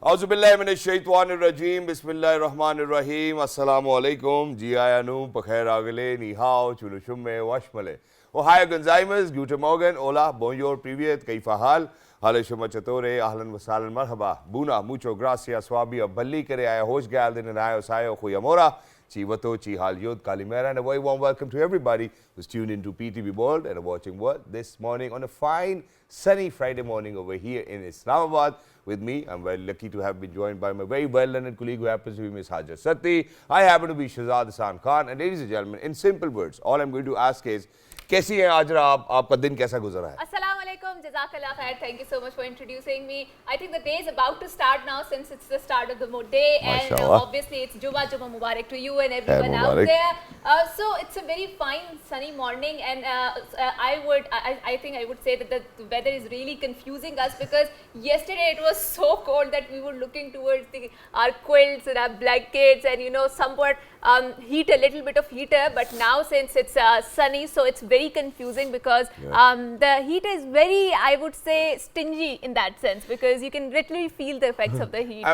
Auzubillahiminash-shaytanir-rajim, Bismillahir-Rahmanir-Rahim, Assalamualaikum, Jiayanu, Pakhair Agale, Ni Hao, Chulushumme, Washmale. Ohio Gonzaimas, Guten Morgen, Hola, Bonjour, Privyet, Kaifa Hal, Hale Shuma Chatore, Ahlan Wasalan Marhaba, Buna, Mucho Gracias, Swabia, Balli Kare, Aya Hosh Galdin, and Ayo Sayo, Huyamora, Chivato, Chihal Yud, Kalimera, and a very warm welcome to everybody who's tuned into PTV World and watching World this morning on a fine, sunny Friday morning over here in Islamabad. With me, I'm very lucky to have been joined by my very well-learned colleague who happens to be Ms. Hajar Satti. I happen to be Shahzad Hassan Khan. And ladies and gentlemen, in simple words, all I'm going to ask is, कैसी हैं आज आपका दिन कैसा गुजरा है? Assalamualaikum, Jazakallah khair. Thank you so much for introducing me. I think the day is about to start now since it's the start of the day, and obviously it's Juma Mubarak to you and everyone out there. So it's a very fine sunny morning, and I think I would say that the weather is really confusing us because yesterday it was so cold that we were looking towards our quilts and our blankets and somewhat heat, a little bit of heater, but now since it's sunny, so it's very confusing because the heat is very, I would say, stingy in that sense because you can literally feel the effects of the heat.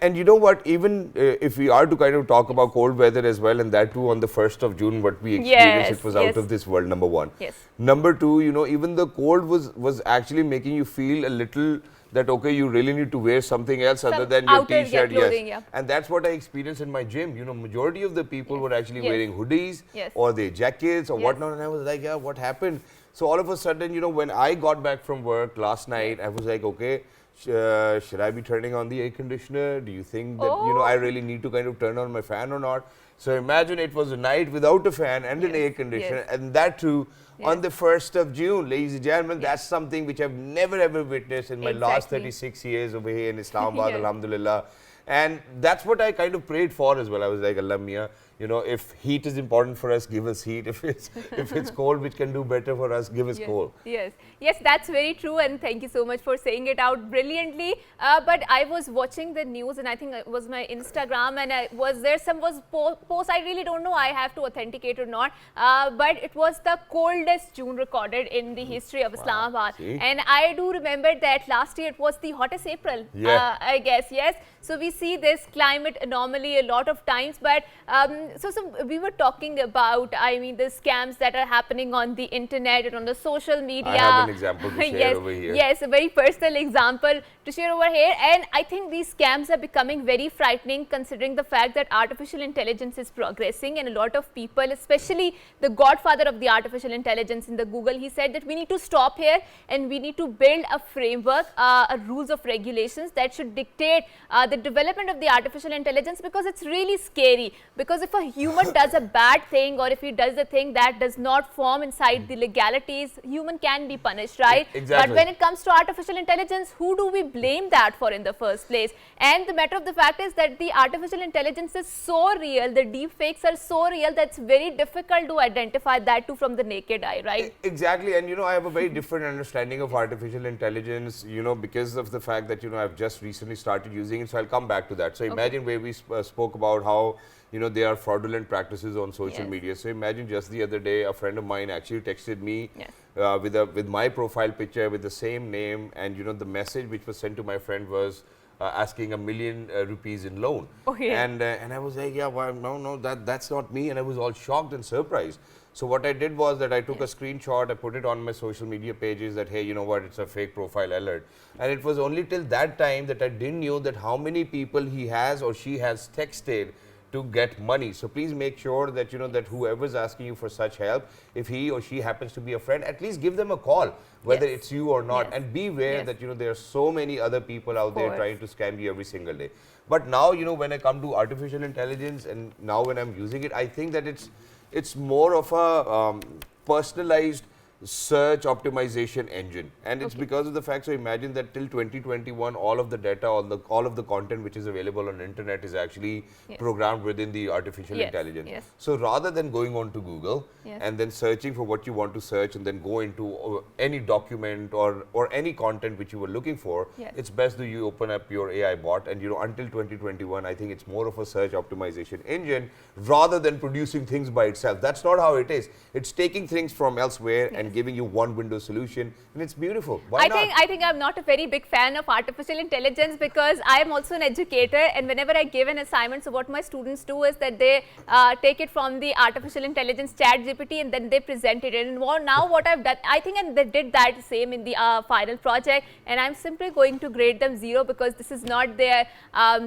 And you know what, even if we are to kind of talk about cold weather as well, and that too on the 1st of June, what we experienced, it was out of this world, number one. Number two, even the cold was actually making you feel a little that okay, you really need to wear something else other than your t-shirt. And that's what I experienced in my gym. Majority of the people were actually wearing hoodies or their jackets or whatnot, and I was like, yeah, what happened? So all of a sudden, when I got back from work last night, I was like, okay, should I be turning on the air conditioner? Do you think that I really need to kind of turn on my fan or not? So imagine it was a night without a fan and an air conditioner, and that too on the 1st of June, ladies and gentlemen. That's something which I've never ever witnessed in my last 36 years over here in Islamabad, alhamdulillah. And that's what I kind of prayed for as well. I was like, Allah Mia, if heat is important for us, give us heat. If it's cold, which can do better for us, give us cold. Yes, that's very true, and thank you so much for saying it out brilliantly. But I was watching the news, and I think it was my Instagram, and some post. I really don't know. I have to authenticate or not. But it was the coldest June recorded in the history of Islamabad, and I do remember that last year it was the hottest April. I guess So we see this climate anomaly a lot of times, but so we were talking about, the scams that are happening on the internet and on the social media. I have an example to share over here. Yes, a very personal example to share over here, and I think these scams are becoming very frightening considering the fact that artificial intelligence is progressing, and a lot of people, especially the godfather of the artificial intelligence in the Google, he said that we need to stop here and we need to build a framework, rules of regulations that should dictate the development of the artificial intelligence, because it's really scary. Because if a human does a bad thing, or if he does a thing that does not form inside the legalities, human can be punished, right? Exactly. But when it comes to artificial intelligence, who do we blame that for in the first place? And the matter of the fact is that the artificial intelligence is so real, the deep fakes are so real that it's very difficult to identify that too from the naked eye, right? Exactly. And I have a very different understanding of artificial intelligence, because of the fact that I've just recently started using it, so I'll come back to that. So imagine where we spoke about how there are fraudulent practices on social media. So imagine just the other day, a friend of mine actually texted me with my profile picture with the same name, and the message which was sent to my friend was asking $1 million rupees in loan. And I was like, no, that's not me, and I was all shocked and surprised. So what I did was that I took a screenshot, I put it on my social media pages that, hey, you know what, it's a fake profile alert. And it was only till that time that I didn't know that how many people he has or she has texted to get money. So please make sure that that whoever's asking you for such help, if he or she happens to be a friend, at least give them a call, whether it's you or not, and beware that there are so many other people out there trying to scam you every single day. But now when I come to artificial intelligence, and now when I'm using it, I think that it's more of a personalized search optimization engine, and it's because of the fact. So imagine that till 2021 all of the data, all of the content which is available on internet is actually programmed within the artificial intelligence. So rather than going on to Google and then searching for what you want to search and then go into any document or any content which you were looking for, it's best that you open up your AI bot, and until 2021 I think it's more of a search optimization engine rather than producing things by itself. That's not how it is. It's taking things from elsewhere and and giving you one window solution, and it's beautiful. Why not? I think I'm not a very big fan of artificial intelligence because I am also an educator, and whenever I give an assignment, so what my students do is that they take it from the artificial intelligence ChatGPT and then they present it. And now what I've done, I think, and they did that same in the final project, and I'm simply going to grade them 0 because this is not their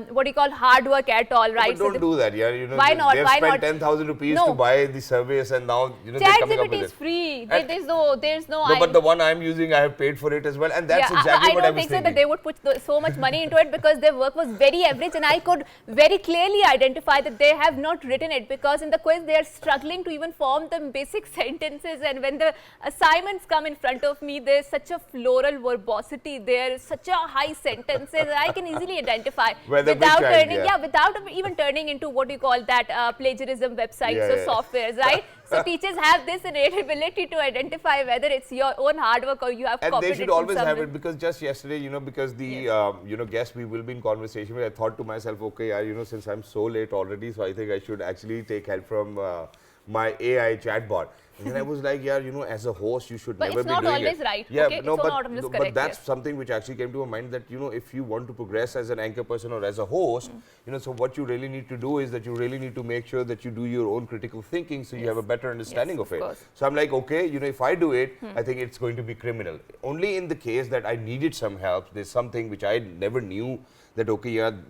what do you call hard work at all, right? But don't do that, yeah. You know, why not? They've spent 10,000 rupees to buy the surveys, and now they're coming up with it. ChatGPT is free. There's no. No, but the one I'm using, I have paid for it as well, and that's exactly what I was thinking. I don't think so that they would put so much money into it because their work was very average, and I could very clearly identify that they have not written it because in the quiz they are struggling to even form the basic sentences, and when the assignments come in front of me, there's such a floral verbosity, there's such a high sentences that I can easily identify without even turning into what you call that plagiarism websites or softwares, right? So teachers have this innate ability to identify whether it's your own hard work or you have copied it. And they should always have it, because just yesterday, because the guest we will be in conversation with, I thought to myself, okay, since I'm so late already, so I think I should actually take help from my AI chatbot. And then I was like, as a host, you should never be doing it. But it's not always right. Yeah, okay? no, it's not always correct. But that's something which actually came to my mind that, if you want to progress as an anchor person or as a host, so what you really need to do is that you really need to make sure that you do your own critical thinking so you have a better understanding of it. So I'm like, okay, if I do it, I think it's going to be criminal. Only in the case that I needed some help, there's something which I never knew that,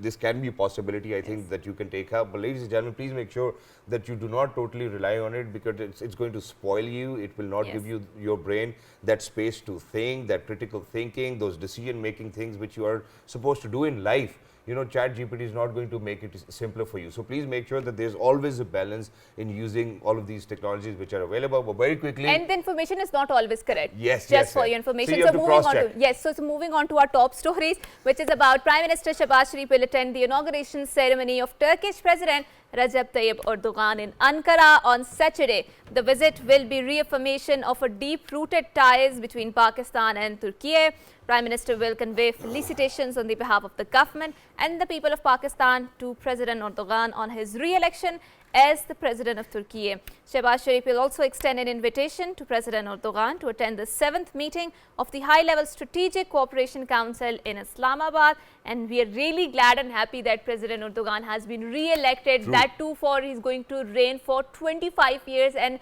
this can be a possibility, I think that you can take help. But ladies and gentlemen, please make sure that you do not totally rely on it, because it's going to spoil you. It will not give you, your brain, that space to think, that critical thinking, those decision-making things which you are supposed to do in life. ChatGPT is not going to make it simpler for you. So please make sure that there's always a balance in using all of these technologies which are available. But very quickly, and the information is not always correct. Yes, just for your information. So moving on to our top stories, which is about Prime Minister Shehbaz Sharif will attend the inauguration ceremony of Turkish President Recep Tayyip Erdogan in Ankara on Saturday. The visit will be reaffirmation of a deep-rooted ties between Pakistan and Turkey. Prime Minister will convey felicitations on the behalf of the government and the people of Pakistan to President Erdogan on his re-election as the President of Turkey. Shehbaz Sharif will also extend an invitation to President Erdogan to attend the 7th meeting of the High-Level Strategic Cooperation Council in Islamabad. And we are really glad and happy that President Erdogan has been re-elected. That too, he's going to reign for 25 years. And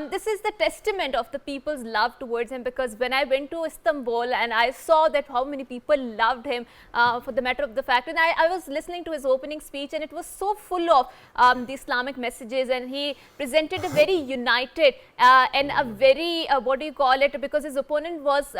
this is the testament of the people's love towards him, because when I went to Istanbul and I saw that how many people loved him, for the matter of the fact, and I was listening to his opening speech, and it was so full of the Islamic messages, and he presented a very united and a very what do you call it, because his opponent was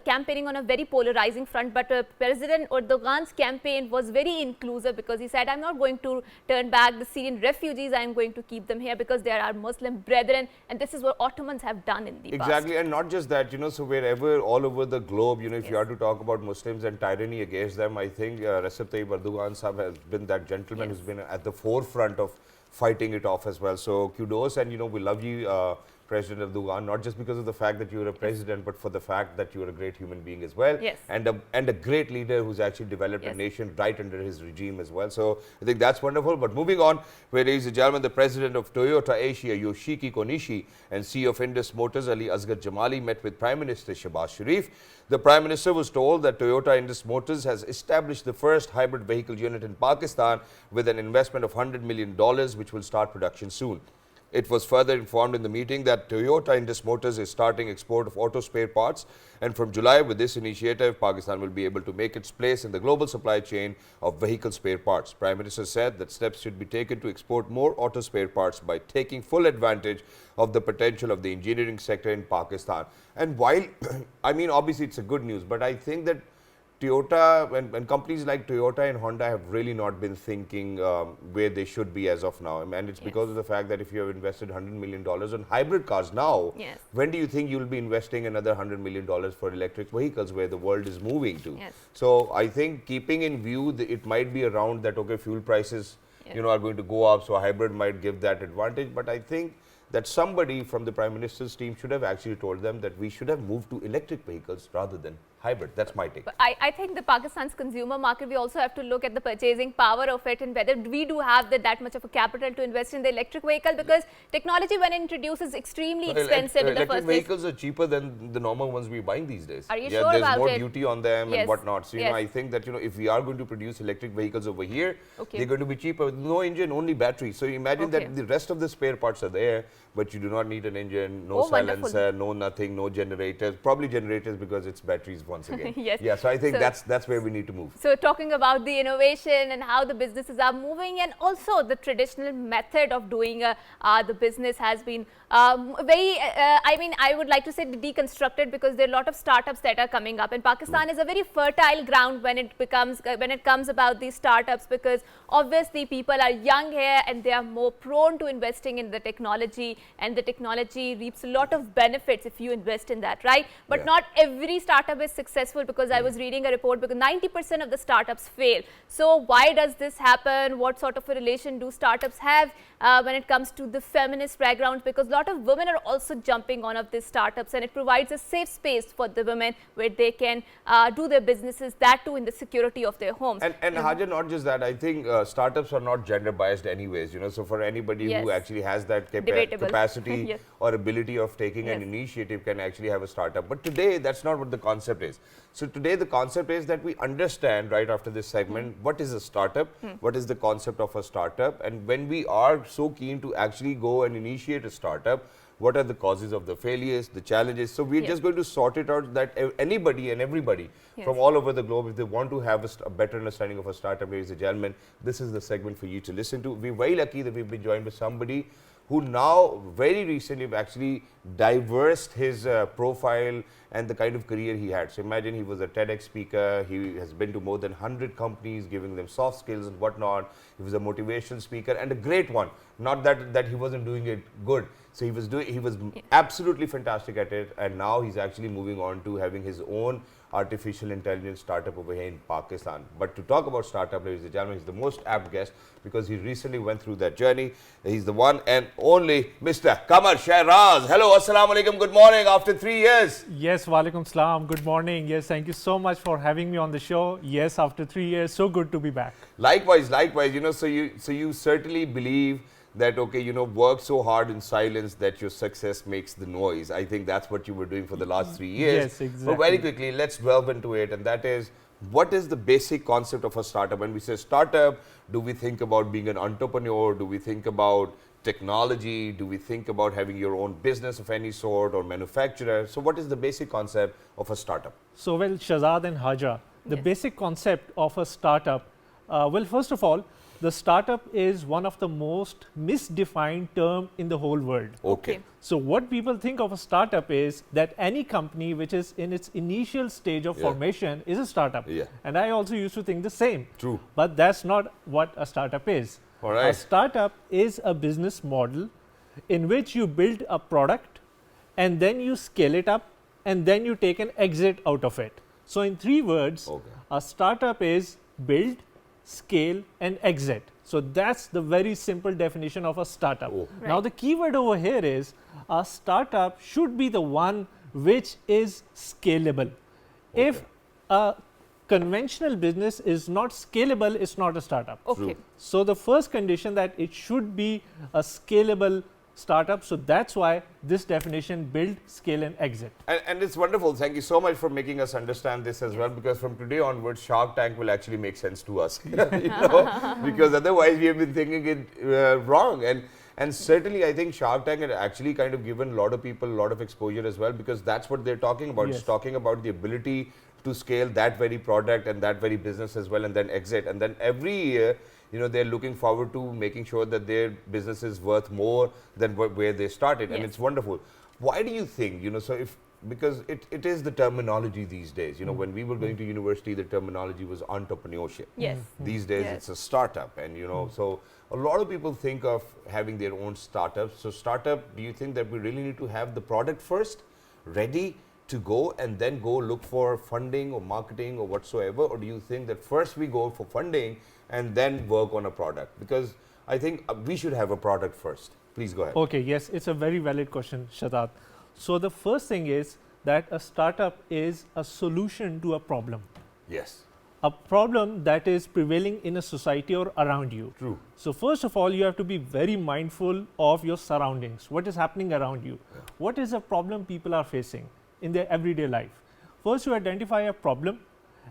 campaigning on a very polarizing front, but President Erdogan's campaign was very inclusive, because he said, I'm not going to turn back the Syrian refugees, I'm going to keep them here because they are our Muslim brethren, and this is what Ottomans have done in the past. Exactly, and not just that, so wherever, all over the globe, if you are to talk about Muslims and tyranny against them, I think Recep Tayyip Erdogan sahab has been that gentleman who's been at the forefront of fighting it off as well. So kudos, and we love you, President Erdogan, not just because of the fact that you're a president, but for the fact that you're a great human being as well, and a great leader who's actually developed a nation right under his regime as well. So I think that's wonderful. But moving on, ladies and gentlemen, the president of Toyota Asia, Yoshiki Konishi, and CEO of Indus Motors, Ali Asghar Jamali, met with Prime Minister Shehbaz Sharif. The Prime Minister was told that Toyota Indus Motors has established the first hybrid vehicle unit in Pakistan with an investment of $100 million, which will start production soon. It was further informed in the meeting that Toyota Indus Motors is starting export of auto spare parts, and from July, with this initiative, Pakistan will be able to make its place in the global supply chain of vehicle spare parts. Prime Minister said that steps should be taken to export more auto spare parts by taking full advantage of the potential of the engineering sector in Pakistan. And while, obviously it's a good news, but I think that Toyota, when companies like Toyota and Honda have really not been thinking where they should be as of now. And it's because of the fact that if you have invested $100 million on hybrid cars now, when do you think you'll be investing another $100 million for electric vehicles, where the world is moving to? So I think keeping in view, it might be around that, fuel prices are going to go up, so hybrid might give that advantage. But I think that somebody from the Prime Minister's team should have actually told them that we should have moved to electric vehicles rather than hybrid. That's my take. I think the Pakistan's consumer market, we also have to look at the purchasing power of it and whether we do have that much of a capital to invest in the electric vehicle, because technology when introduced is extremely expensive in the first Electric vehicles are cheaper than the normal ones we're buying these days. Are you sure about it? There's more duty on them and whatnot. So, Yes. I think that, if we are going to produce electric vehicles over here, Okay. they're going to be cheaper with no engine, only battery. So, imagine that the rest of the spare parts are there, but you do not need an engine, no silencer, no nothing, no generators, probably generators because it's batteries once again. Yes. Yeah, so I think that's where we need to move. So talking about the innovation and how the businesses are moving, and also the traditional method of doing the business has been very, I mean, I would like to say deconstructed, because there are a lot of startups that are coming up, and Pakistan is a very fertile ground when it comes about these startups, because obviously people are young here and they are more prone to investing in the technology, and the technology reaps a lot of benefits if you invest in that, right? But not every startup is successful, because I was reading a report because 90% of the startups fail. So why does this happen? What sort of a relation do startups have when it comes to the feminist backgrounds? Because a lot of women are also jumping on of these startups, and it provides a safe space for the women where they can do their businesses, that too in the security of their homes. And Haja, not just that, I think startups are not gender biased anyways, so for anybody who actually has that capacity or ability of taking an initiative can actually have a startup. But today, that's not what the concept is. So today, the concept is that we understand right after this segment, what is a startup, what is the concept of a startup, and when we are so keen to actually go and initiate a startup, what are the causes of the failures, the challenges. So we're just going to sort it out that anybody and everybody from all over the globe, if they want to have a better understanding of a startup, ladies and gentlemen, this is the segment for you to listen to. We're very lucky that we've been joined by somebody who now very recently actually diversified his profile and the kind of career he had. So imagine he was a TEDx speaker, he has been to more than 100 companies, giving them soft skills and whatnot. He was a motivational speaker and a great one. Not that he wasn't doing it good. So he was absolutely fantastic at it, and now he's actually moving on to having his own artificial intelligence startup over here in Pakistan. But to talk about startup, ladies and gentlemen, he's the most apt guest because he recently went through that journey. He's the one and only Mr. Qamar Shahraz. Hello, assalamu alaikum, good morning after 3 years. Yes, walaikum salam, good morning. Yes, thank you so much for having me on the show. Yes, after 3 years, so good to be back. Likewise, so you certainly believe that, okay, work so hard in silence that your success makes the noise. I think that's what you were doing for the last 3 years. Yes, exactly. But very quickly, let's delve into it, and that is, what is the basic concept of a startup? When we say startup, do we think about being an entrepreneur? Do we think about technology? Do we think about having your own business of any sort or manufacturer? So what is the basic concept of a startup? So, well, Shahzad and Haja, the basic concept of a startup, well, first of all, the startup is one of the most misdefined term in the whole world. Okay. So what people think of a startup is that any company which is in its initial stage of formation is a startup. Yeah. And I also used to think the same. True. But that's not what a startup is. All right. A startup is a business model in which you build a product and then you scale it up and then you take an exit out of it. So in 3 words, a startup is build, scale and exit. So that's the very simple definition of a startup. Right. Now the keyword over here is a startup should be the one which is scalable. If a conventional business is not scalable, it's not a startup. Okay. So the first condition that it should be a scalable startup. So that's why this definition build, scale and exit. And it's wonderful. Thank you so much for making us understand this as well, because from today onwards, Shark Tank will actually make sense to us. Because otherwise we have been thinking it wrong. And certainly I think Shark Tank had actually kind of given a lot of people a lot of exposure as well, because that's what they're talking about. Yes. It's talking about the ability to scale that very product and that very business as well, and then exit. And then every year, they're looking forward to making sure that their business is worth more than where they started. And it's wonderful. Why do you think, because it is the terminology these days. When we were going to university, the terminology was entrepreneurship. Yes. These days it's a startup, and so a lot of people think of having their own startups. So startup, do you think that we really need to have the product first ready to go and then go look for funding or marketing or whatsoever? Or do you think that first we go for funding and then work on a product? Because I think we should have a product first. Please go ahead. Okay, yes, it's a very valid question, Shahzad. So the first thing is that a startup is a solution to a problem. Yes. A problem that is prevailing in a society or around you. True. So first of all, you have to be very mindful of your surroundings. What is happening around you? Yeah. What is a problem people are facing in their everyday life? First, you identify a problem,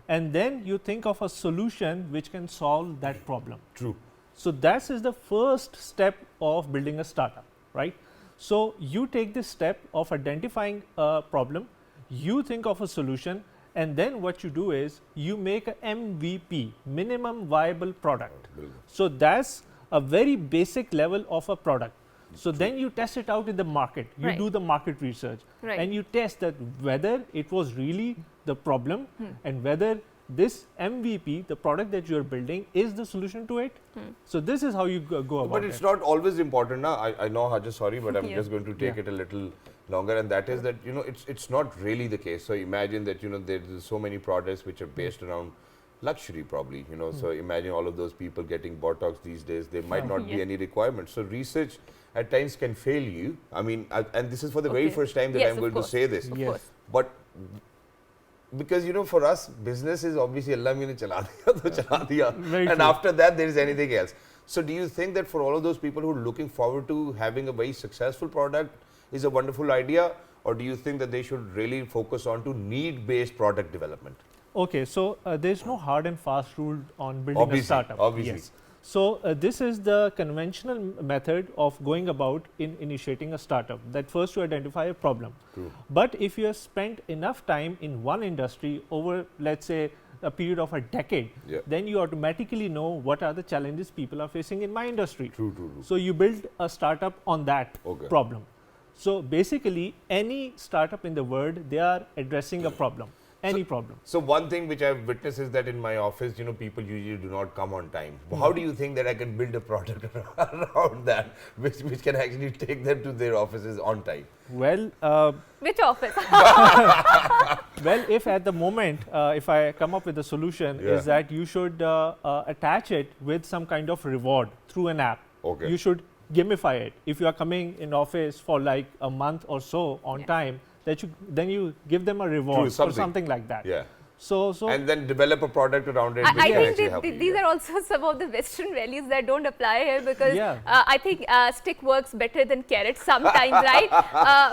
and then you think of a solution which can solve that problem. True. So that is the first step of building a startup, right? So you take this step of identifying a problem, you think of a solution, and then what you do is you make a MVP, minimum viable product. So that's a very basic level of a product. So then you test it out in the market. You do the market research, and you test that whether it was really the problem and whether this MVP, the product that you are building, is the solution to it. So this is how you go about it. But it's not always important. Now, I know, Haja, sorry, but I'm just going to take it a little longer, and that is that, you know, it's not really the case. So imagine that, you know, there's so many products which are based around luxury probably, you know, so imagine all of those people getting Botox these days, there might not be any requirements. So research at times can fail you. I mean, and this is for the very first time that I'm going to say this. But because, you know, for us, business is obviously Allah meene chala diya, to chala diya. And after that, there is anything else. So do you think that for all of those people who are looking forward to having a very successful product is a wonderful idea, or do you think that they should really focus on to need-based product development? Okay, so there's no hard and fast rule on building a startup. Obviously. Yes. So this is the conventional method of going about in initiating a startup, that first you identify a problem. True. But if you have spent enough time in one industry over, let's say, a period of a decade, then you automatically know what are the challenges people are facing in my industry. True, true, true. So you build a startup on that problem. So basically, any startup in the world, they are addressing a problem. Any problem. So one thing which I've witnessed is that in my office, you know, people usually do not come on time. How do you think that I can build a product around that, which can actually take them to their offices on time? Well, which office? well, if at the moment, if I come up with a solution, is that you should attach it with some kind of reward through an app. Okay. You should gamify it. If you are coming in office for like a month or so on time, then you give them a reward or something like that. Yeah. So and then develop a product around it. I think these are also some of the Western values that don't apply here, because I think stick works better than carrot sometimes, right?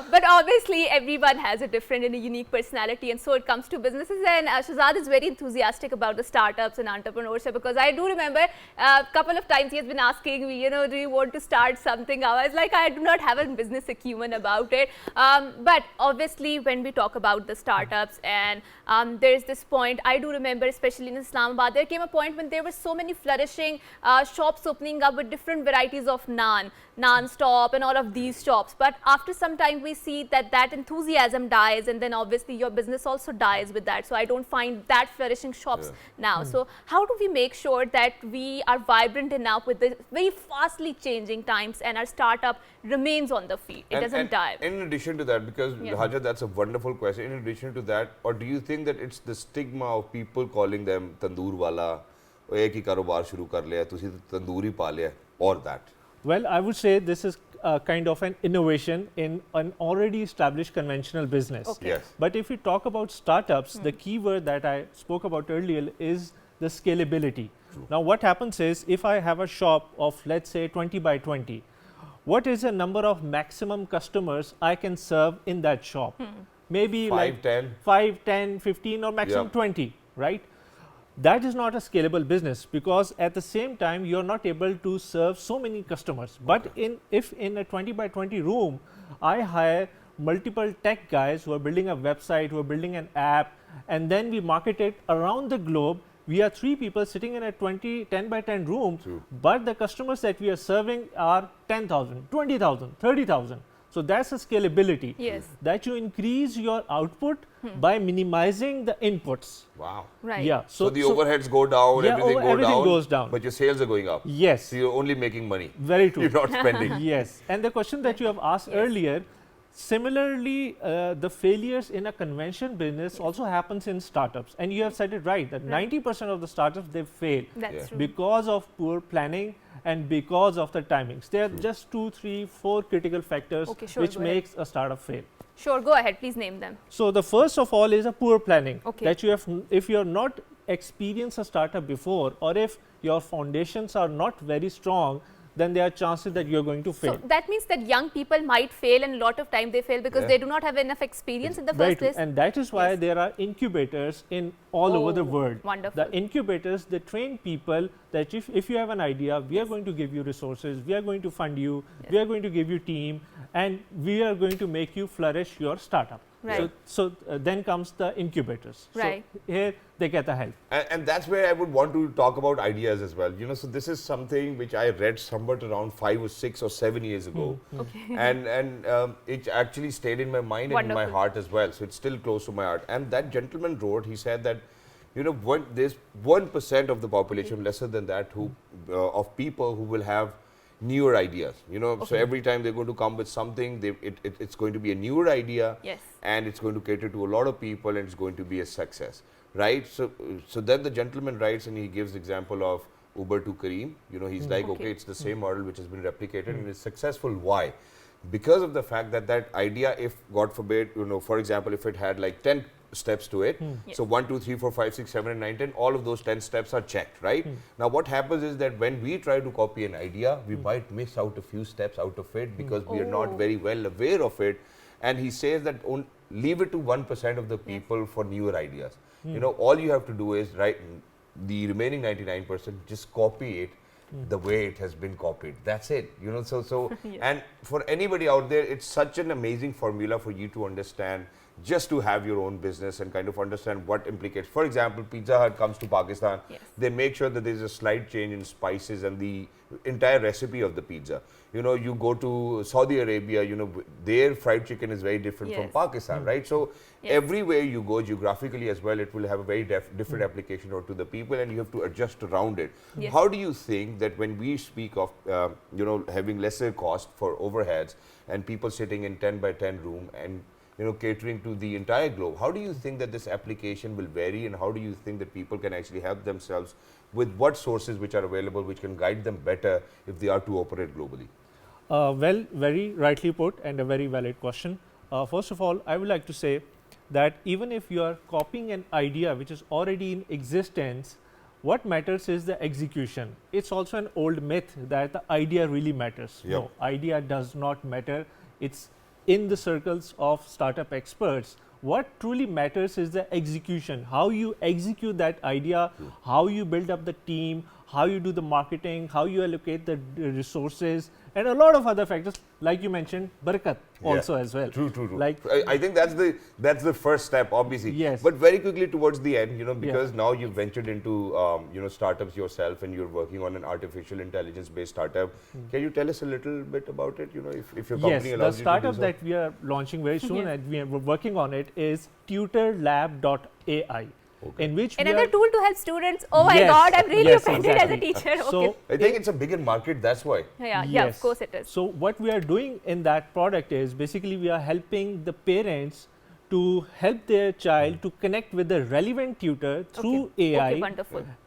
But obviously everyone has a different and a unique personality, and so it comes to businesses. And Shahzad is very enthusiastic about the startups and entrepreneurship, because I do remember a couple of times he has been asking me, you know, do you want to start something? I was like, I do not have a business acumen about it. But obviously when we talk about the startups, and there is this point, I do remember, especially in Islamabad, there came a point when there were so many flourishing shops opening up with different varieties of naan stop and all of these shops. But after some time we see that enthusiasm dies, and then obviously your business also dies with that. So I don't find that flourishing shops now. So how do we make sure that we are vibrant enough with the very fastly changing times and our startup remains on the feet, it doesn't die? In addition to that, because Hajar, that's a wonderful question. In addition to that, or do you think that it's the stigma of people calling them tandoor wala, ek hi karobar shuru kar liya, tusi tandoor hi pa liya, or that? Well, I would say this is kind of an innovation in an already established conventional business. Yes. But if we talk about startups, the key word that I spoke about earlier is the scalability. Now what happens is, if I have a shop of, let's say, 20 by 20, what is the number of maximum customers I can serve in that shop? Maybe 5, 10, 15 or maximum 20, right? That is not a scalable business, because at the same time you are not able to serve so many customers. But if in a 20 by 20 room, I hire multiple tech guys who are building a website, who are building an app, and then we market it around the globe. We are 3 people sitting in a 10 by 10 room, but the customers that we are serving are 10,000, 20,000, 30,000. So that's a scalability. Yes. That you increase your output by minimizing the inputs. Wow. Right. Yeah. So the overheads go down, everything goes down. But your sales are going up. Yes. So you're only making money. Very true. You're not spending. Yes. And the question that you have asked earlier, similarly, the failures in a convention business also happens in startups. And you have said it right, that 90% of the startups, they fail. That's true. Because of poor planning and because of the timings. There are just 2, 3, 4 critical factors which makes a startup fail. Sure, go ahead, please name them. So the first of all is a poor planning. Okay. That you have, if you're not experienced a startup before, or if your foundations are not very strong, then there are chances that you're going to fail. So that means that young people might fail, and a lot of time they fail because they do not have enough experience in the first place. And that is why there are incubators in all over the world. Wonderful. The incubators, they train people that if you have an idea, we are going to give you resources, we are going to fund you, we are going to give you team, and we are going to make you flourish your startup. Right. So then comes the incubators. Right. So here they get the help. And that's where I would want to talk about ideas as well. So this is something which I read somewhat around 5 or 6 or 7 years ago. Okay. And it actually stayed in my mind and in my heart as well. So it's still close to my heart. And that gentleman wrote, he said that, there's 1% of the population, lesser than that, of people who will have newer ideas, so every time they're going to come with something, it's going to be a newer idea, and it's going to cater to a lot of people, and it's going to be a success, right? So then the gentleman writes, and he gives example of Uber to Kareem. He's like, okay, it's the same model which has been replicated and is successful. Why? Because of the fact that idea, if God forbid, for example, if it had like 10 steps to it. So 1, 2, 3, 4, 5, 6, 7 and 9, 10, all of those 10 steps are checked, right? Now what happens is that when we try to copy an idea, we might miss out a few steps out of it because we are not very well aware of it. And he says that leave it to 1% of the people for newer ideas. All you have to do is the remaining 99%, just copy it the way it has been copied. That's it. And for anybody out there, it's such an amazing formula for you to understand, just to have your own business and kind of understand what implicates. For example, Pizza Hut comes to Pakistan, they make sure that there's a slight change in spices and the entire recipe of the pizza. You go to Saudi Arabia, their fried chicken is very different from Pakistan, right? So everywhere you go geographically as well, it will have a very different application to the people, and you have to adjust around it. How do you think that when we speak of, having lesser cost for overheads and people sitting in 10 by 10 room and catering to the entire globe, how do you think that this application will vary, and how do you think that people can actually help themselves with what sources which are available which can guide them better if they are to operate globally? Well, very rightly put, and a very valid question. First of all, I would like to say that even if you are copying an idea which is already in existence, what matters is the execution. It's also an old myth that the idea really matters. No, idea does not matter. It's in the circles of startup experts. What truly matters is the execution, how you execute that idea, how you build up the team, how you do the marketing, how you allocate the resources, and a lot of other factors, like you mentioned, barakat also as well. True. Like I think that's the first step, obviously. Yes. But very quickly towards the end, because now you've ventured into startups yourself, and you're working on an artificial intelligence based startup. Can you tell us a little bit about it? If your company allows you to do so. Yes, the startup that we are launching very soon, and we are working on it, is tutorlab.ai. In which another tool to help students. Oh my God, I'm really offended as a teacher. So I think it's a bigger market, that's why. Yeah, of course it is. So what we are doing in that product is basically we are helping the parents to help their child to connect with the relevant tutor through AI,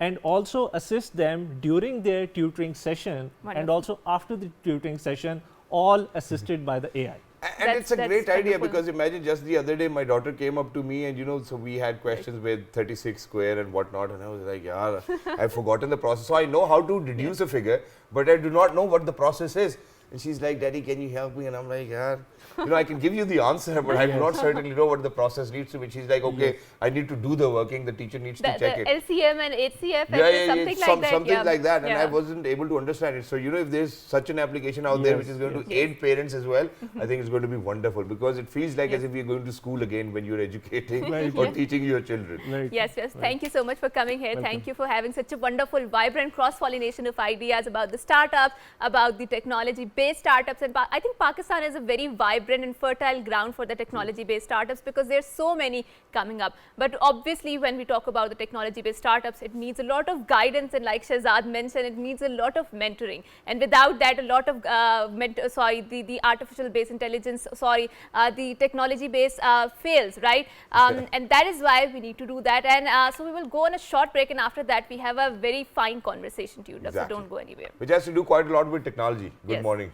and also assist them during their tutoring session and also after the tutoring session, all assisted by the AI. And it's a great idea, because imagine just the other day my daughter came up to me, and so we had questions with 36 square and whatnot, and I was like, yeah, I've forgotten the process. So I know how to deduce a figure, but I do not know what the process is. And she's like, Daddy, can you help me? And I'm like, yeah, I can give you the answer, but I do not certainly know what the process needs to be. She's like, okay, I need to do the working, the teacher needs to check it. LCM and HCF, something like that. And I wasn't able to understand it. So, if there's such an application out there which is going to aid parents as well, I think it's going to be wonderful, because it feels like as if you're going to school again when you're educating or teaching your children. Yes. Thank you so much for coming here. Welcome. Thank you for having such a wonderful, vibrant cross-pollination of ideas about the startups, about the technology-based startups. And I think Pakistan is a very vibrant and fertile ground for the technology-based startups, because there's so many coming up. But obviously, when we talk about the technology-based startups, it needs a lot of guidance, and like Shahzad mentioned, it needs a lot of mentoring. And without that, a lot of the artificial-based intelligence, the technology-based fails, right? And that is why we need to do that. And so we will go on a short break, and after that, we have a very fine conversation to you. So don't go anywhere. Which has to do quite a lot with technology. Good morning.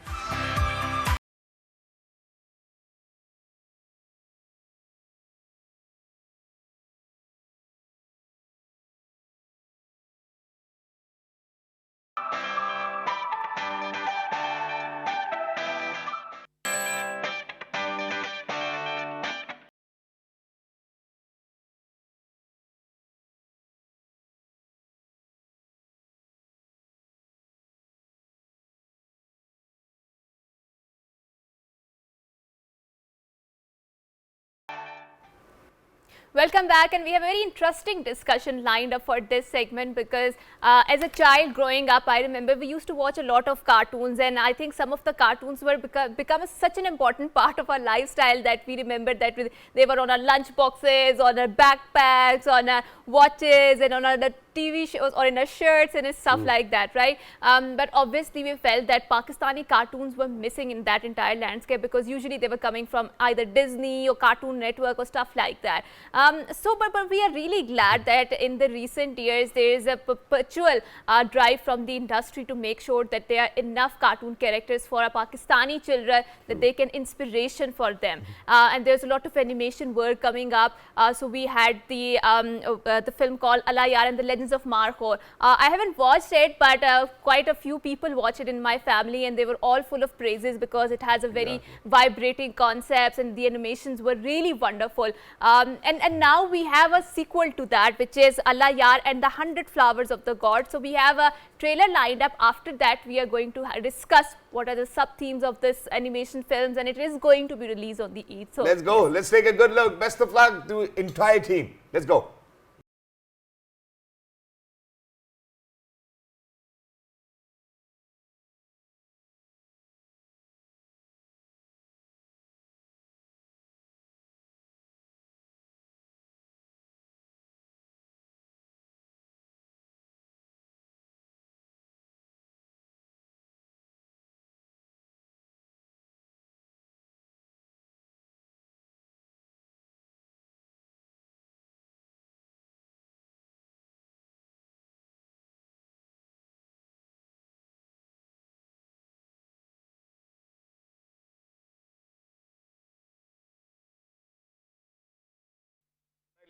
Welcome back, and we have a very interesting discussion lined up for this segment because as a child growing up, I remember we used to watch a lot of cartoons, and I think some of the cartoons were become such an important part of our lifestyle that we remember that they were on our lunch boxes, on our backpacks, on our watches, and on our TV shows or in our shirts and stuff like that, right? But obviously we felt that Pakistani cartoons were missing in that entire landscape because usually they were coming from either Disney or Cartoon Network or stuff like that. But we are really glad that in the recent years there is a perpetual drive from the industry to make sure that there are enough cartoon characters for our Pakistani children that they can inspiration for them. And there's a lot of animation work coming up. So we had the film called Allahyar and the Legends of Markhor. I haven't watched it, but quite a few people watch it in my family, and they were all full of praises because it has a very vibrating concepts and the animations were really wonderful. And now we have a sequel to that, which is Allahyar and the 100 Flowers of the God. So we have a trailer lined up. After that, we are going to discuss what are the sub-themes of this animation films, and it is going to be released on the Eid. So let's go. Let's take a good look. Best of luck to the entire team. Let's go.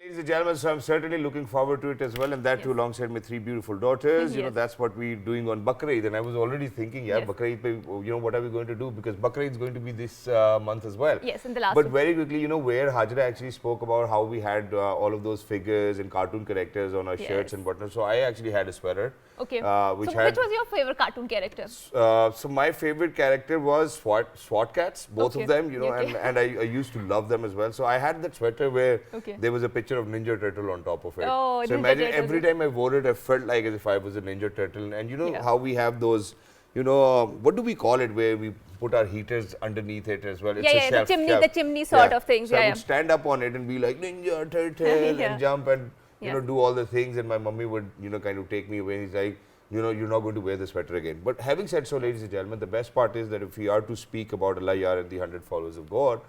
Ladies and gentlemen, so I'm certainly looking forward to it as well, and that too alongside my three beautiful daughters. You know, that's what we're doing on Bakr Eid, and I was already thinking, Bakr Eid, you know, what are we going to do? Because Bakr Eid is going to be this month as well. Yes, in the last But very quickly, you know, where Hajra actually spoke about how we had all of those figures and cartoon characters on our shirts and whatnot. So I actually had a sweater. Okay. Which was your favorite cartoon character? So my favorite character was SWAT cats, both of them, you know, and I used to love them as well. So I had that sweater where there was a picture of Ninja Turtle on top of it. Oh, so imagine every time I wore it, I felt like as if I was a Ninja Turtle. And you know how we have those, you know, what do we call it, where we put our heaters underneath it as well? It's a shelf, the chimney sort of things. So I would stand up on it and be like Ninja Turtle and jump and you know, do all the things, and my mummy would, you know, kind of take me away. He's like, you know, you're not going to wear the sweater again. But having said so, ladies and gentlemen, the best part is that if we are to speak about Allahyar and the 100 Followers of God,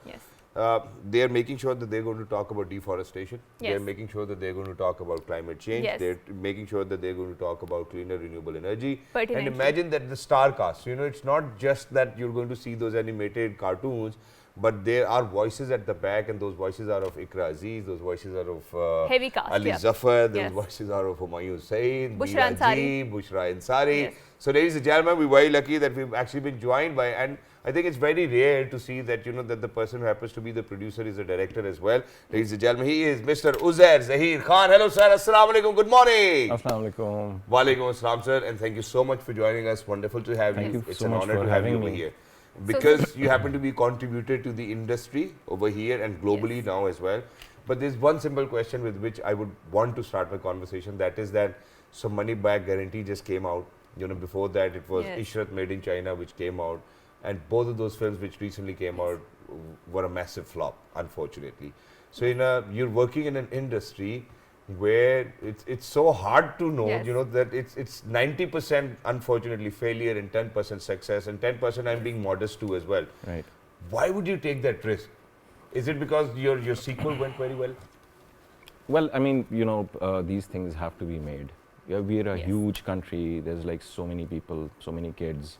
they are making sure that they're going to talk about deforestation. They're making sure that they're going to talk about climate change. They're making sure that they're going to talk about cleaner renewable energy. And imagine that the star cast, you know, it's not just that you're going to see those animated cartoons, but there are voices at the back, and those voices are of Ikra Aziz, those voices are of Heavy cast, Ali Zafar, those voices are of Humayun Saeed, Bushra Ansari. So ladies and gentlemen, we're very lucky that we've actually been joined by, and I think it's very rare to see that, you know, that the person who happens to be the producer is a director as well. Ladies and gentlemen, he is Mr. Uzair Zahir Khan. Hello sir, Assalamu alaikum, good morning. Assalamu alaikum. Wa alaikum assalam sir, and thank you so much for joining us. Wonderful to have you. It's an honor to have you over here. Because you happen to be contributed to the industry over here and globally now as well. But there's one simple question with which I would want to start my conversation. That is that some money back guarantee just came out. You know, before that it was Ishrat Made in China, which came out. And both of those films which recently came out were a massive flop, unfortunately. So you're working in an industry where it's so hard to know, you know, that it's 90% unfortunately failure and 10% success, and 10% I'm being modest too as well. Right. Why would you take that risk? Is it because your sequel went very well? Well, I mean, you know, these things have to be made. We're a huge country. There's like so many people, so many kids,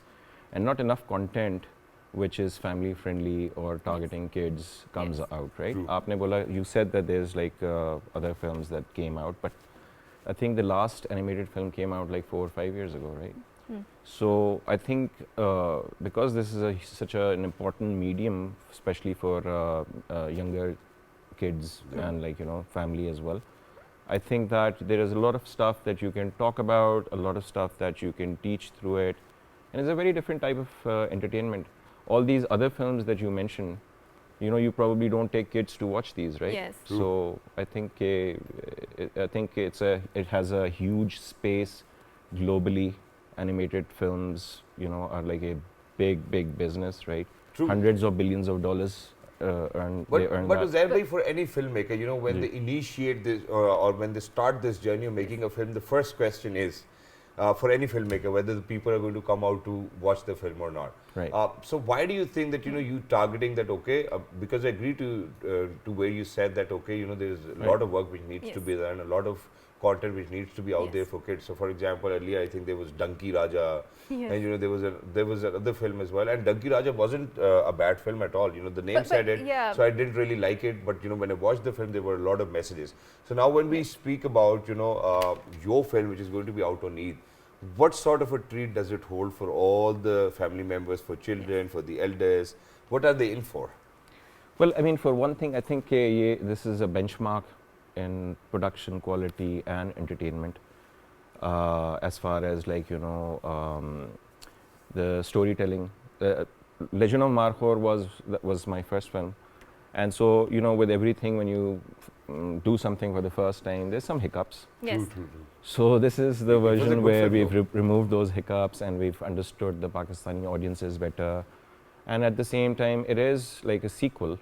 and not enough content which is family friendly or targeting kids comes out, right? Aapne bola, you said that there's like other films that came out, but I think the last animated film came out like 4 or 5 years ago, right? So I think because this is such an important medium, especially for younger kids and like, you know, family as well, I think that there is a lot of stuff that you can talk about, a lot of stuff that you can teach through it, and it's a very different type of entertainment. All these other films that you mentioned, you probably don't take kids to watch these, right? Yes. True. So I think it has a huge space globally. Animated films, are like a big business, right? True. Hundreds of billions of dollars they earn But that. Uzair, for any filmmaker, when they initiate this or when they start this journey of making a film, the first question is, for any filmmaker, whether the people are going to come out to watch the film or not. Right. So why do you think that you targeting that? Okay, because I agree to where you said that. Okay, there's a lot of work which needs to be done, a lot of content which needs to be out there for kids. So, for example, earlier I think there was Donkey Raja, and there was another film as well. And Donkey Raja wasn't a bad film at all. The name said it, so I didn't really like it. But when I watched the film, there were a lot of messages. So now when we speak about your film, which is going to be out on Eid, what sort of a treat does it hold for all the family members, for children, for the elders? What are they in for? Well, I mean, for one thing, I think this is a benchmark in production quality and entertainment, as far as the storytelling. Legend of Markhor was my first film, and so with everything, when you do something for the first time, there's some hiccups. Yes. True. So this is the version where film, we've removed those hiccups and we've understood the Pakistani audiences better, and at the same time, it is like a sequel.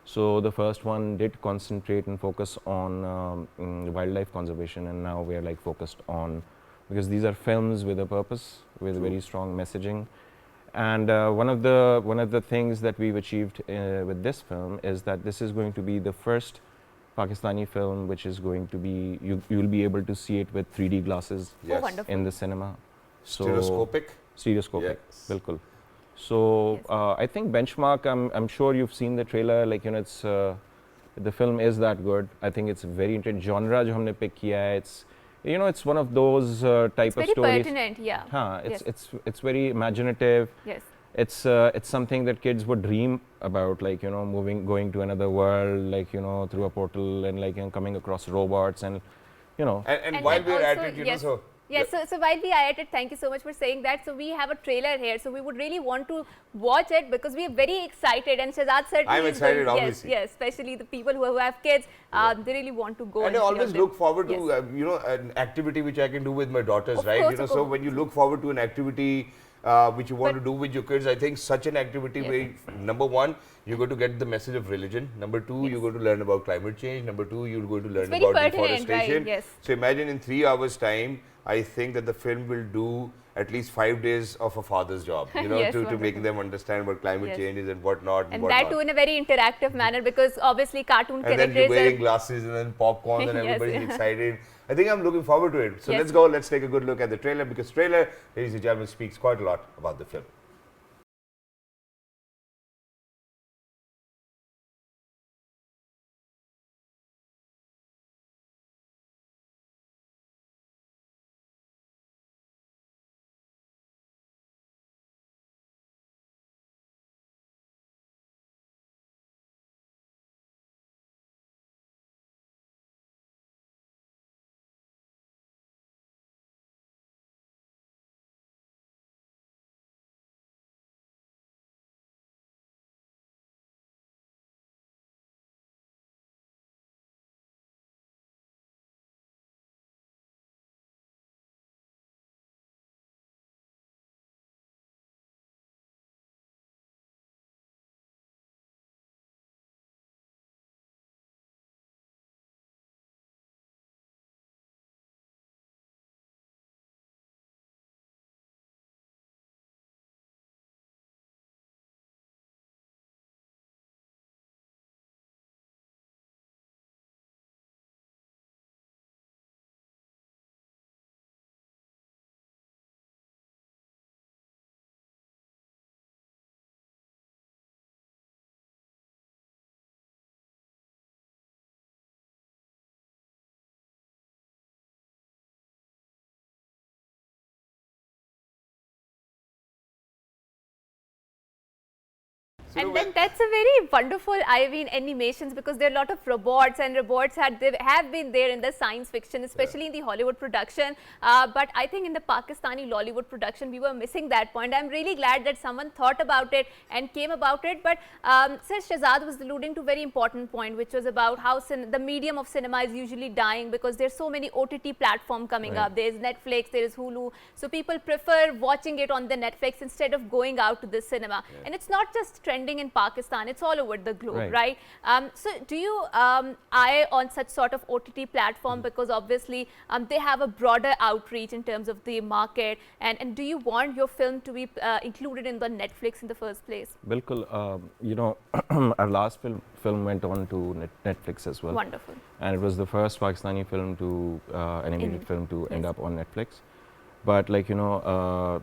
So the first one did concentrate and focus on wildlife conservation, and now we are focused on, because these are films with a purpose, with very strong messaging. And one of the things that we've achieved with this film is that this is going to be the first Pakistani film which is going to be, you'll be able to see it with 3D glasses in the cinema. So stereoscopic, bilkul. So I think benchmark. I'm sure you've seen the trailer. It's the film is that good. I think it's very interesting genre जो हमने pick किया है. It's one of those type of stories. It's very pertinent, yeah. It's very imaginative. Yes. It's something that kids would dream about, going to another world, through a portal, and coming across robots, and And while we're at it, Yes, so while we are at it, thank you so much for saying that. So we have a trailer here, so we would really want to watch it because we are very excited, and Shahzad certainly I'm excited, obviously. Yes, especially the people who have kids, they really want to go. And I always look forward to an activity which I can do with my daughters, Of right? course, So when you look forward to an activity which you want to do with your kids, I think such an activity where, number one, you're going to get the message of religion. Number two, you're going to learn about climate change. Number two, you're going to learn about deforestation. Right? Yes. So imagine in 3 hours' time, I think that the film will do at least 5 days of a father's job, to make them understand what climate change is and whatnot. And that too in a very interactive manner, because obviously cartoon characters. And then you're wearing glasses and then popcorn and everybody's excited. I think I'm looking forward to it. So let's take a good look at the trailer, because trailer, ladies and gentlemen, speaks quite a lot about the film. And then that's a very wonderful, I mean, animations, because there are a lot of robots, and robots have been there in the science fiction, especially in the Hollywood production. But I think in the Pakistani Lollywood production, we were missing that point. I'm really glad that someone thought about it and came about it. But Sir Shahzad was alluding to a very important point, which was about how the medium of cinema is usually dying because there's so many OTT platforms coming up. There's Netflix, there is Hulu. So people prefer watching it on the Netflix instead of going out to the cinema. And it's not just trending in Pakistan, it's all over the globe, right? So do you eye on such sort of OTT platform, because obviously they have a broader outreach in terms of the market, and do you want your film to be included in the Netflix in the first place? Bilkul, you know, our last film went on to Netflix as well. Wonderful. And it was the first Pakistani film to, animated film to end up on Netflix. But like, you know,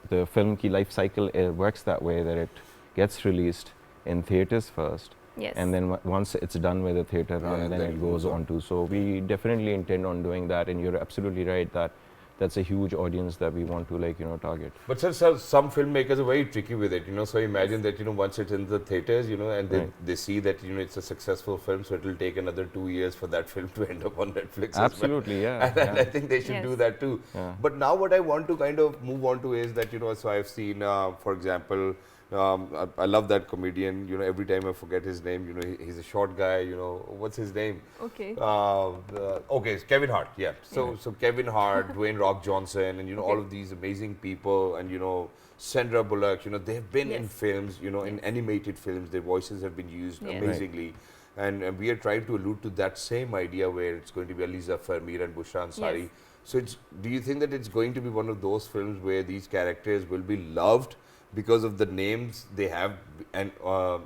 the film ki life cycle works that way, that it gets released in theaters first. Yes. And then once it's done with the theater run, then it goes on to. So we definitely intend on doing that. And you're absolutely right that that's a huge audience that we want to, like, you know, target. But sir, some filmmakers are very tricky with it, you know. So imagine that, you know, once it's in the theaters, you know, and they see that, you know, it's a successful film, so it will take another 2 years for that film to end up on Netflix. Absolutely, as well. And I think they should do that too. But now what I want to kind of move on to is that, you know, so I've seen, for example, I love that comedian, you know, every time I forget his name, you know, he's a short guy, you know, what's his name? Okay. Okay, it's Kevin Hart, yeah. So Kevin Hart, Dwayne Rock Johnson, and, you know, all of these amazing people, and, you know, Sandra Bullock, you know, they've been in films, you know, in animated films, their voices have been used amazingly. And we are trying to allude to that same idea where it's going to be Ali Zafar, Meera and Bushra Ansari. So do you think that it's going to be one of those films where these characters will be loved because of the names they have and,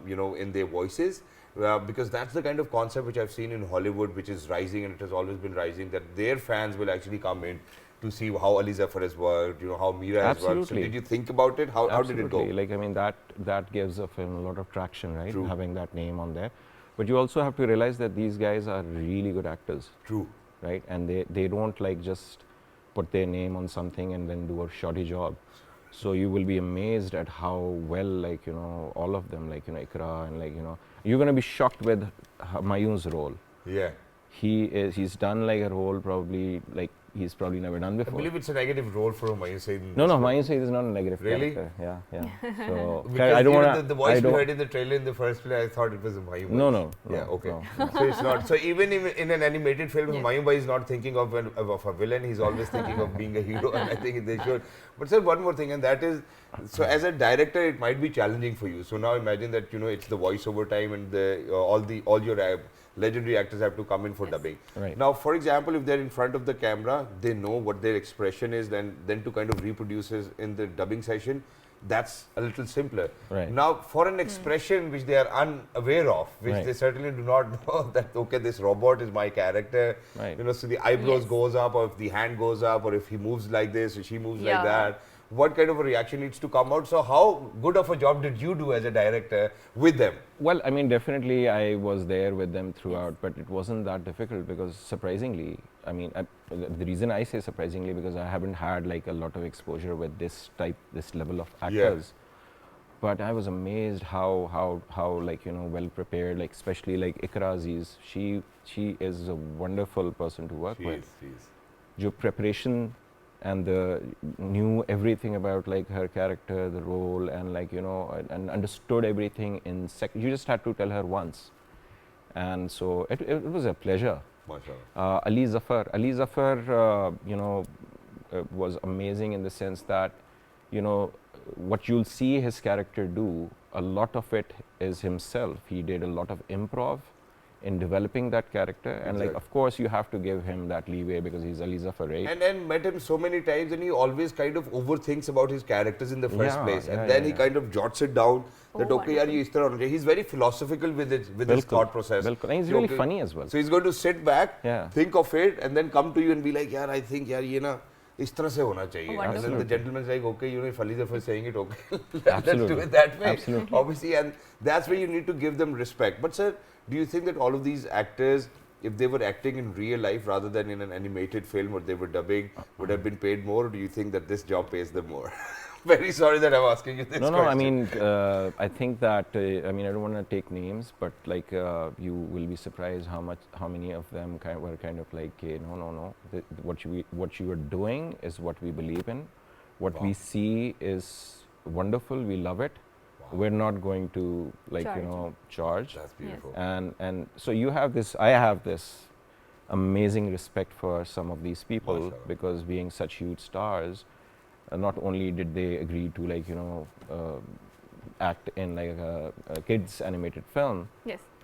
you know, in their voices? Because that's the kind of concept which I've seen in Hollywood, which is rising, and it has always been rising, that their fans will actually come in to see how Ali Zafar has worked, you know, how Meera has worked. So did you think about it? How did it go? Like, I mean, that gives a film a lot of traction, right? Having that name on there. But you also have to realize that these guys are really good actors. Right? And they don't like just put their name on something and then do a shoddy job. So you will be amazed at how well, like, you know, all of them, like, you know, Ikra, and, like, you know, you're going to be shocked with Mayun's role. He's done like a role probably, like, he's probably never done before. I believe it's a negative role for Humayun Saeed. No, Humayun Saeed is not a negative character. Yeah. So I don't want to. The voice we heard in the trailer in the first place, I thought it was Humayun. No. Yeah, okay. No. So it's not. So even in an animated film, Humayun Bhai is not thinking of a villain. He's always thinking of being a hero, and I think they should. But sir, one more thing, and that is, so as a director, it might be challenging for you. So now imagine that, you know, it's the voiceover time, and all your legendary actors have to come in for dubbing. Now, for example, if they're in front of the camera, they know what their expression is, then to kind of reproduce it in the dubbing session, that's a little simpler. Now, for an expression which they are unaware of, which they certainly do not know that, okay, this robot is my character, you know, so the eyebrows goes up, or if the hand goes up, or if he moves like this, or she moves like that, what kind of a reaction needs to come out? So how good of a job did you do as a director with them? Well, I mean, definitely I was there with them throughout, but it wasn't that difficult because surprisingly, I mean, the reason I say surprisingly, because I haven't had like a lot of exposure with this level of actors. But I was amazed how like, you know, well prepared, like especially like Ikra Aziz, she is a wonderful person to work with. Your preparation and knew everything about like her character, the role, and like, you know, and understood everything in you just had to tell her once, and so it was a pleasure. Ali Zafar, you know, was amazing in the sense that, you know, what you'll see his character do, a lot of it is himself. He did a lot of improv in developing that character, and like, of course, you have to give him that leeway because he's Ali Zafar, right? And met him so many times, and he always kind of overthinks about his characters in the first place, and then he kind of jots it down that okay, yaar, ye is tarah hona chahiye. He's very philosophical with his thought process. And he's really funny as well. So he's going to sit back, think of it, and then come to you and be like, yaar, I think yaar ye na is tarah se hona chahiye. And then the gentleman's like, okay, you know, if Ali Zafar is saying it, okay, let's do it that way. Obviously, and that's where you need to give them respect. But sir, do you think that all of these actors, if they were acting in real life rather than in an animated film or they were dubbing, would have been paid more, or do you think that this job pays them more? Very sorry that I'm asking you this No, question. I mean, I think that, I mean, I don't want to take names, but like, you will be surprised how many of them were kind of like, no. What you are doing is what we believe in. What we see is wonderful. We love it. We're not going to like, charge. That's beautiful. And so you have this, I have this amazing respect for some of these people because being such huge stars, not only did they agree to like, act in like a kids animated film,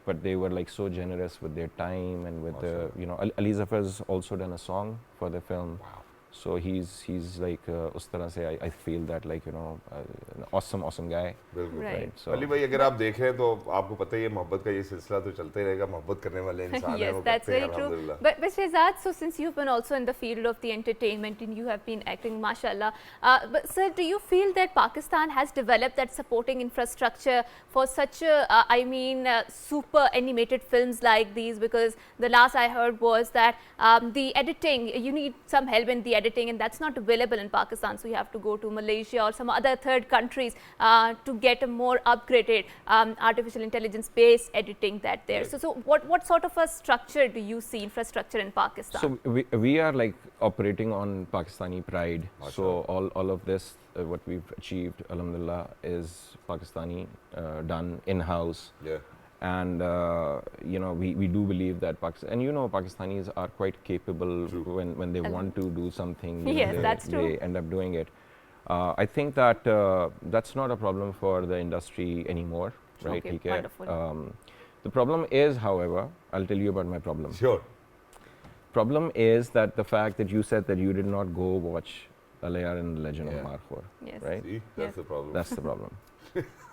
but they were like so generous with their time and with the, Ali Zafar's also done a song for the film. Wow. So he's like, us tarah se I feel that like, an awesome guy. Right. So Ali bhai, अगर आप देखें तो आपको पता ही है मोहब्बत का ये सिलसिला तो चलता ही रहेगा. मोहब्बत करने वाले इंसान हैं. Yes, that's very true. But Shehzad, so since you've been also in the field of the entertainment and you have been acting, mashallah. But sir, do you feel that Pakistan has developed that supporting infrastructure for such super animated films like these? Because the last I heard was that the editing, you need some help in the editing, and that's not available in Pakistan, so you have to go to Malaysia or some other third countries to get a more upgraded artificial intelligence based editing that there. So what sort of a structure do you see, infrastructure in Pakistan? So we are like operating on Pakistani pride. So all of this what we've achieved, alhamdulillah, is Pakistani, done in-house. Yeah. And we do believe that Pakistanis are quite capable when they want to do something. Yes, that's true. They end up doing it. I think that that's not a problem for the industry anymore, right? Okay, wonderful. The problem is, however, I'll tell you about my problem. Sure. Problem is that the fact that you said that you did not go watch Allahyar and the Legend of Markhor, right? See, that's the problem. That's the problem.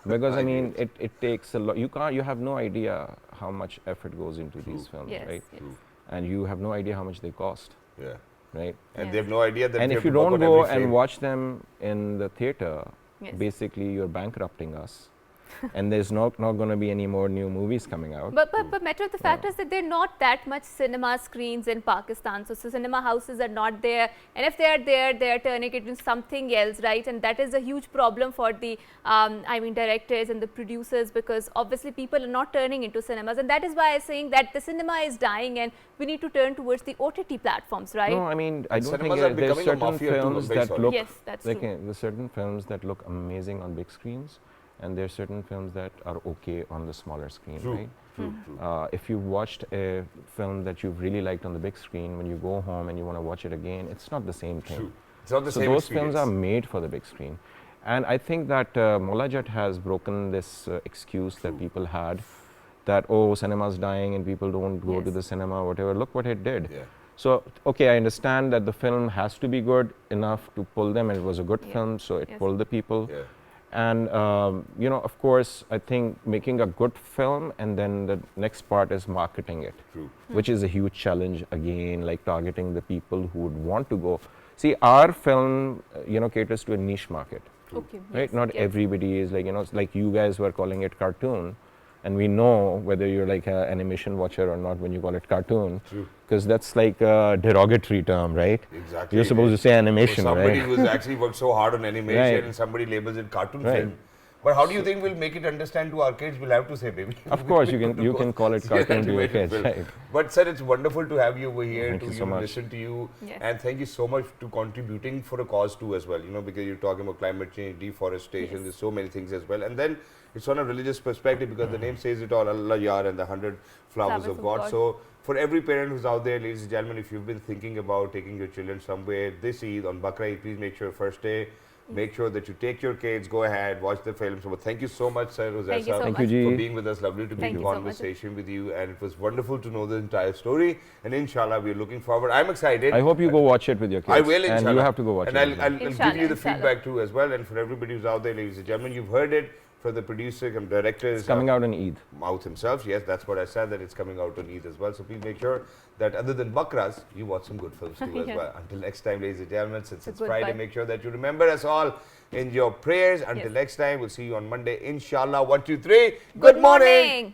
Because I mean, it takes a lot. You have no idea how much effort goes into these films, right? Yes. And you have no idea how much they cost. Yeah. Right. And they have no idea that. And if you don't go and watch them in the theater, basically you're bankrupting us. And there's not going to be any more new movies coming out. But matter of the fact is that there are not that much cinema screens in Pakistan. So cinema houses are not there. And if they are there, they are turning it into something else, right? And that is a huge problem for the, directors and the producers, because obviously people are not turning into cinemas. And that is why I'm saying that the cinema is dying and we need to turn towards the OTT platforms, right? No, I mean, I don't think there's certain films that look, there's certain films that look amazing on big screens. And there are certain films that are okay on the smaller screen, right? True. If you've watched a film that you've really liked on the big screen, when you go home and you want to watch it again, it's not the same thing. True. It's not the same those experience. films are made for the big screen. And I think that Molajat has broken this excuse that people had, that, oh, cinema's dying and people don't go to the cinema, whatever. Look what it did. Yeah. So, okay, I understand that the film has to be good enough to pull them, and it was a good film, so it pulled the people. Yeah. And, of course, I think making a good film and then the next part is marketing it, which is a huge challenge again, like targeting the people who would want to go. See, our film, caters to a niche market, right? Not everybody is like, like you guys were calling it cartoon. And we know whether you're like an animation watcher or not when you call it cartoon. Because that's like a derogatory term, right? Exactly. You're supposed to say animation, somebody right? who's actually worked so hard on animation and somebody labels it cartoon film. But how do you think we'll make it understand to our kids? We'll have to say, baby. Of course, you can call it cartoon to your kids, right? But sir, it's wonderful to have you over here, Thank you so much. Listen to you. And thank you so much to contributing for a cause too as well, because you're talking about climate change, deforestation, there's so many things as well. And then it's on a religious perspective, because the name says it all, Allahyar and the 100 flowers of God. So for every parent who's out there, ladies and gentlemen, if you've been thinking about taking your children somewhere this Eid, on Bakra Eid, please make sure first day, make sure that you take your kids, go ahead, watch the film. So thank you so much, sir, thank you so much for being with us. Lovely to be in conversation with you, and it was wonderful to know the entire story. And inshallah, we're looking forward. I'm excited. I hope you go watch it with your kids. I will, inshallah. And you have to go watch it. And I'll give you the feedback too as well. And for everybody who's out there, ladies and gentlemen, you've heard it. For the producer and director, it's coming out on Eid. Mouth himself, yes, that's what I said, that it's coming out on Eid as well. So please make sure that other than Bakras, you watch some good films too as well. Until next time, ladies and gentlemen, since it's Friday, make sure that you remember us all in your prayers. Until next time, we'll see you on Monday, inshallah. 1, 2, 3. Good morning.